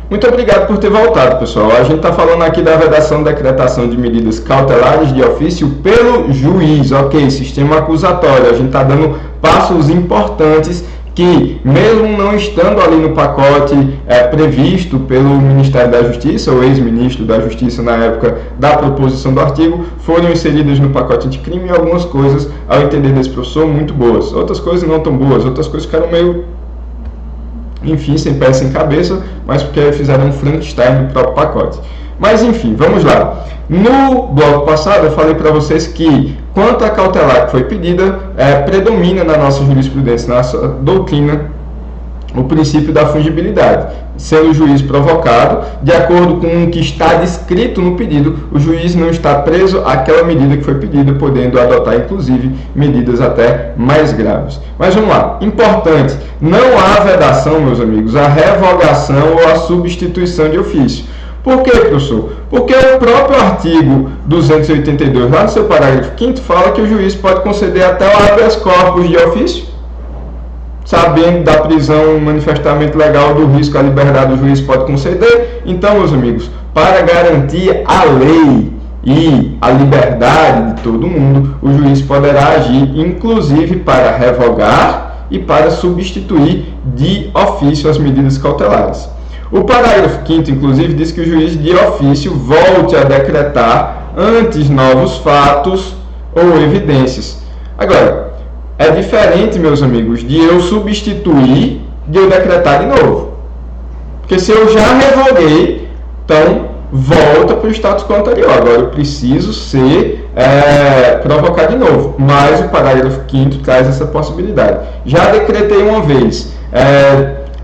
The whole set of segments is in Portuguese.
Muito obrigado por ter voltado, pessoal. A gente está falando aqui da vedação e decretação de medidas cautelares de ofício pelo juiz, ok? Sistema acusatório. A gente está dando passos importantes que, mesmo não estando ali no pacote previsto pelo Ministério da Justiça, ou ex-ministro da Justiça na época da proposição do artigo, foram inseridas no pacote anticrime e algumas coisas, ao entender desse professor, muito boas. Outras coisas não tão boas, outras coisas ficaram meio, enfim, sem pé, sem cabeça, mas porque fizeram um Frankenstein do próprio pacote. Mas enfim, vamos lá. No bloco passado eu falei para vocês que, quanto à cautelar que foi pedida, predomina na nossa jurisprudência, na nossa doutrina, o princípio da fungibilidade. Sendo o juiz provocado, de acordo com o que está descrito no pedido, o juiz não está preso àquela medida que foi pedida, podendo adotar, inclusive, medidas até mais graves. Mas vamos lá. Importante, não há vedação, meus amigos, a revogação ou a substituição de ofício. Por quê, professor? Porque o próprio artigo 282, lá no seu parágrafo 5º, fala que o juiz pode conceder até o habeas corpus de ofício, sabendo da prisão, manifestamente legal do risco à liberdade, o juiz pode conceder. Então, meus amigos, para garantir a lei e a liberdade de todo mundo, o juiz poderá agir, inclusive para revogar e para substituir de ofício as medidas cautelares. O parágrafo 5º, inclusive, diz que o juiz de ofício volte a decretar antes novos fatos ou evidências. Agora, é diferente, meus amigos, de eu substituir, de eu decretar de novo. Porque se eu já revoguei, então volta para o status quo anterior. Agora eu preciso ser provocado de novo. Mas o parágrafo 5º traz essa possibilidade. Já decretei uma vez,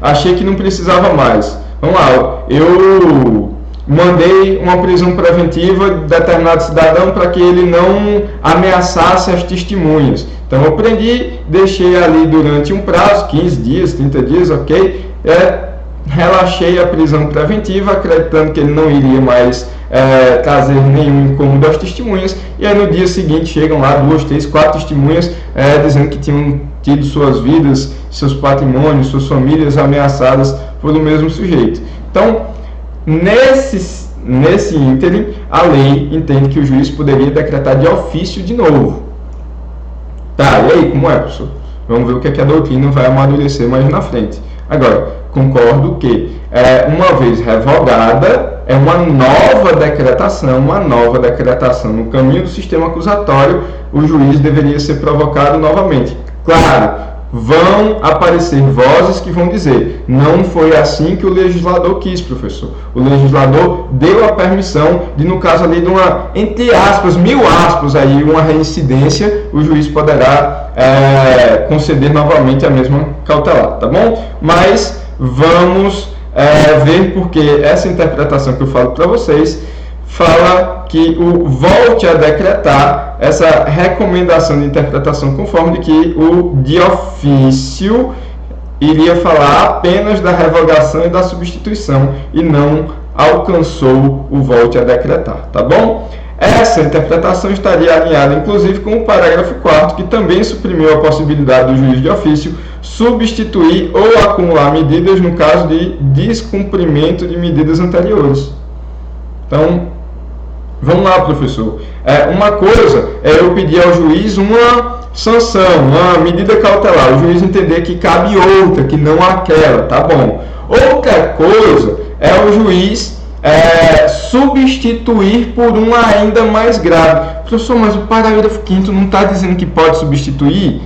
achei que não precisava mais. Vamos lá, eu mandei uma prisão preventiva de determinado cidadão para que ele não ameaçasse as testemunhas. Então eu prendi, deixei ali durante um prazo, 15 dias, 30 dias, ok? Relaxei a prisão preventiva, acreditando que ele não iria mais trazer nenhum incômodo às testemunhas. E aí no dia seguinte chegam lá 2, 3, 4 testemunhas dizendo que tinham tido suas vidas, seus patrimônios, suas famílias ameaçadas por o mesmo sujeito. Então, nesse ínterim, a lei entende que o juiz poderia decretar de ofício de novo. Tá, e aí, como é, professor? Vamos ver o que, a doutrina vai amadurecer mais na frente. Agora, concordo que, uma vez revogada, é uma nova decretação no caminho do sistema acusatório, o juiz deveria ser provocado novamente. Claro, vão aparecer vozes que vão dizer, não foi assim que o legislador quis, professor. O legislador deu a permissão de, no caso ali de uma, entre aspas, 1000 aspas, aí, uma reincidência, o juiz poderá conceder novamente a mesma cautelar, tá bom? Mas vamos ver porque essa interpretação que eu falo para vocês fala que o volte a decretar, essa recomendação de interpretação conforme de que o de ofício iria falar apenas da revogação e da substituição e não alcançou o volte a decretar, tá bom? Essa interpretação estaria alinhada, inclusive, com o parágrafo 4º, que também suprimiu a possibilidade do juiz de ofício substituir ou acumular medidas no caso de descumprimento de medidas anteriores. Então, vamos lá, professor. Uma coisa é eu pedir ao juiz uma sanção, uma medida cautelar, o juiz entender que cabe outra, que não aquela, tá bom. Outra coisa é o juiz substituir por uma ainda mais grave. Professor, mas o parágrafo 5º não está dizendo que pode substituir?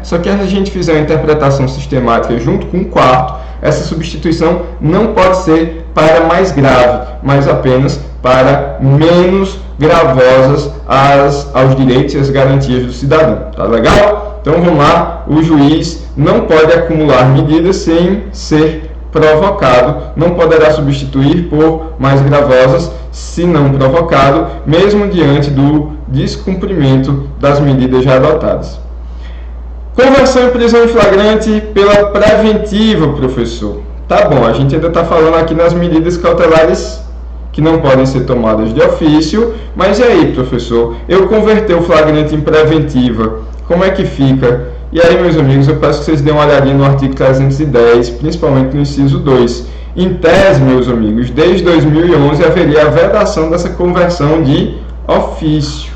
Só que se a gente fizer uma interpretação sistemática junto com o 4º, essa substituição não pode ser para mais grave, mas apenas para menos gravosas aos direitos e às garantias do cidadão. Tá legal? Então vamos lá, o juiz não pode acumular medidas sem ser provocado, não poderá substituir por mais gravosas se não provocado, mesmo diante do descumprimento das medidas já adotadas. Conversão em prisão em flagrante pela preventiva, professor. Tá bom, a gente ainda está falando aqui nas medidas cautelares que não podem ser tomadas de ofício, mas e aí, professor? Eu converter o flagrante em preventiva, como é que fica? E aí, meus amigos, eu peço que vocês dêem uma olhadinha no artigo 310, principalmente no inciso 2. Em tese, meus amigos, desde 2011 haveria a vedação dessa conversão de ofício.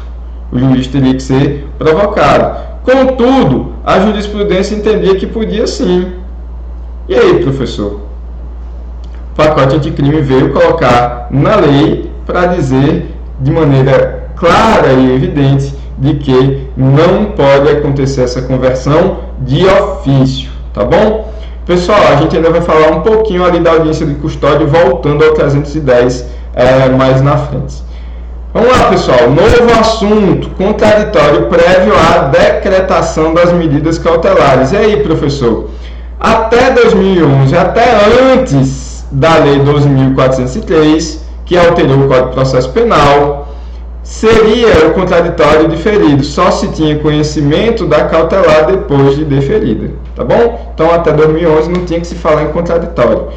O juiz teria que ser provocado. Contudo, a jurisprudência entendia que podia sim. E aí, professor? O pacote anticrime veio colocar na lei para dizer de maneira clara e evidente de que não pode acontecer essa conversão de ofício, tá bom? Pessoal, a gente ainda vai falar um pouquinho ali da audiência de custódia, voltando ao 310 mais na frente. Vamos lá, pessoal, novo assunto, contraditório prévio à decretação das medidas cautelares. E aí, professor? Até 2011, até antes da Lei 12.403, que alterou o Código de Processo Penal, seria o contraditório diferido, só se tinha conhecimento da cautelar depois de deferida, tá bom? Então, até 2011 não tinha que se falar em contraditório.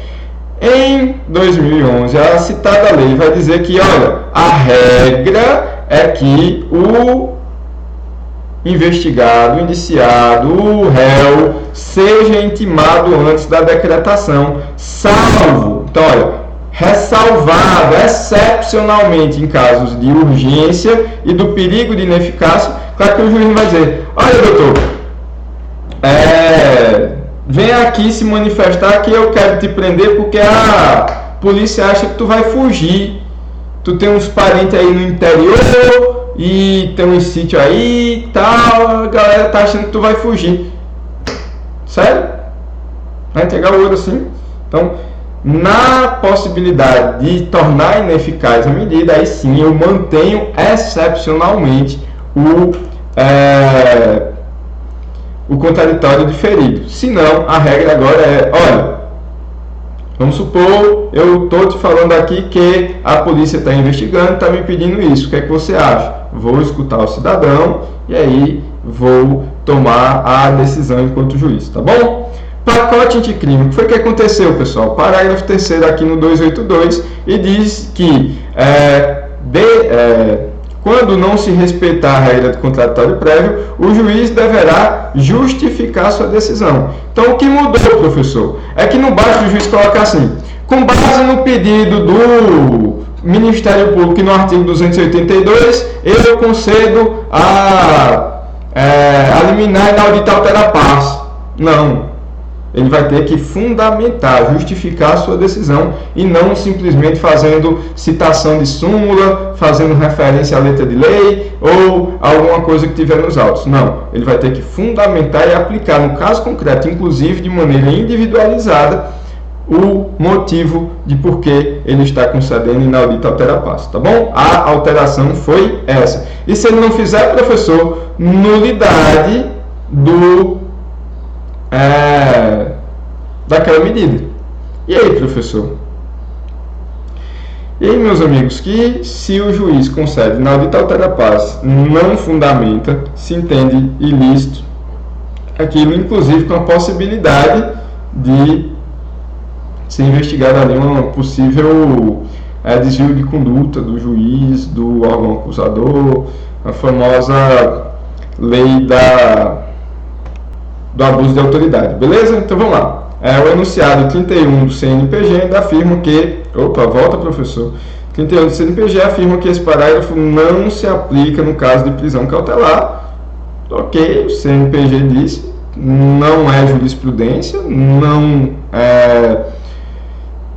Em 2011, a citada lei vai dizer que, olha, a regra é que o investigado, o indiciado, o réu, seja intimado antes da decretação, salvo, então, olha, ressalvado excepcionalmente em casos de urgência e do perigo de ineficácia. Claro que o juiz não vai dizer, olha, doutor, vem aqui se manifestar que eu quero te prender porque a polícia acha que tu vai fugir. Tu tem uns parentes aí no interior e tem um sítio aí e tal, a galera tá achando que tu vai fugir. Sério? Vai entregar o ouro assim? Então, na possibilidade de tornar ineficaz a medida, aí sim eu mantenho excepcionalmente o contraditório diferido. Se não, a regra agora é, olha, vamos supor, eu estou te falando aqui que a polícia está investigando, está me pedindo isso, o que é que você acha? Vou escutar o cidadão e aí vou tomar a decisão enquanto juiz, tá bom? Pacote anticrime. O que foi que aconteceu, pessoal? Parágrafo 3º aqui no 282 e diz que quando não se respeitar a regra de contraditório prévio, o juiz deverá justificar sua decisão. Então, o que mudou, professor? É que não basta o juiz colocar assim, com base no pedido do Ministério Público no artigo 282, eu concedo a liminar inaudita altera pars. Não. Ele vai ter que fundamentar, justificar a sua decisão e não simplesmente fazendo citação de súmula, fazendo referência à letra de lei ou alguma coisa que tiver nos autos. Não, ele vai ter que fundamentar e aplicar no caso concreto, inclusive de maneira individualizada, o motivo de por que ele está concedendo inaudita altera pars, tá bom? A alteração foi essa. E se ele não fizer, professor, nulidade daquela medida. E aí, professor? E aí, meus amigos, que se o juiz concede inaudita altera pars, não fundamenta, se entende ilícito aquilo, inclusive com a possibilidade de ser investigado ali uma possível desvio de conduta do juiz, do órgão acusador, a famosa lei do abuso de autoridade, beleza? Então vamos lá. O enunciado 31 do CNPG ainda afirma que... Opa, volta, professor. 31 do CNPG afirma que esse parágrafo não se aplica no caso de prisão cautelar. Ok, o CNPG disse, não é jurisprudência, não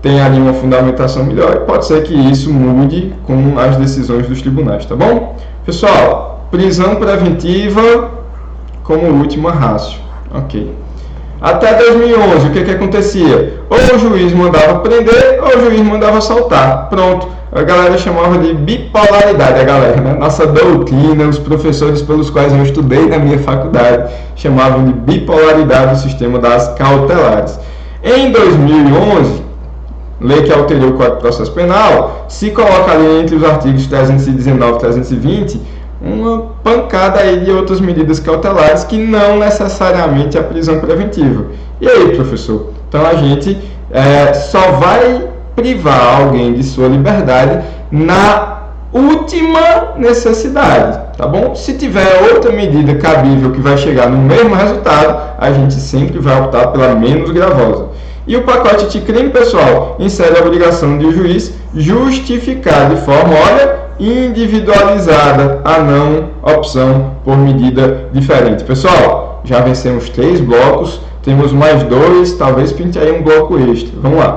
tem ali uma fundamentação melhor e pode ser que isso mude com as decisões dos tribunais, tá bom? Pessoal, prisão preventiva como última ratio. Ok. Até 2011, o que acontecia? Ou o juiz mandava prender, ou o juiz mandava soltar. Pronto. A galera chamava de bipolaridade, a galera, né? Nossa doutrina, os professores pelos quais eu estudei na minha faculdade, chamavam de bipolaridade o sistema das cautelares. Em 2011, lei que alterou o Código de Processo Penal, se coloca ali entre os artigos 319 e 320, uma pancada aí de outras medidas cautelares que não necessariamente a prisão preventiva. E aí, professor? Então a gente só vai privar alguém de sua liberdade na última necessidade, tá bom? Se tiver outra medida cabível que vai chegar no mesmo resultado, a gente sempre vai optar pela menos gravosa. E o pacote anticrime, pessoal, insere a obrigação de o juiz justificar de forma, olha, individualizada a não opção por medida diferente. Pessoal, já vencemos 3 blocos, temos mais 2, talvez pinte aí um bloco extra. Vamos lá.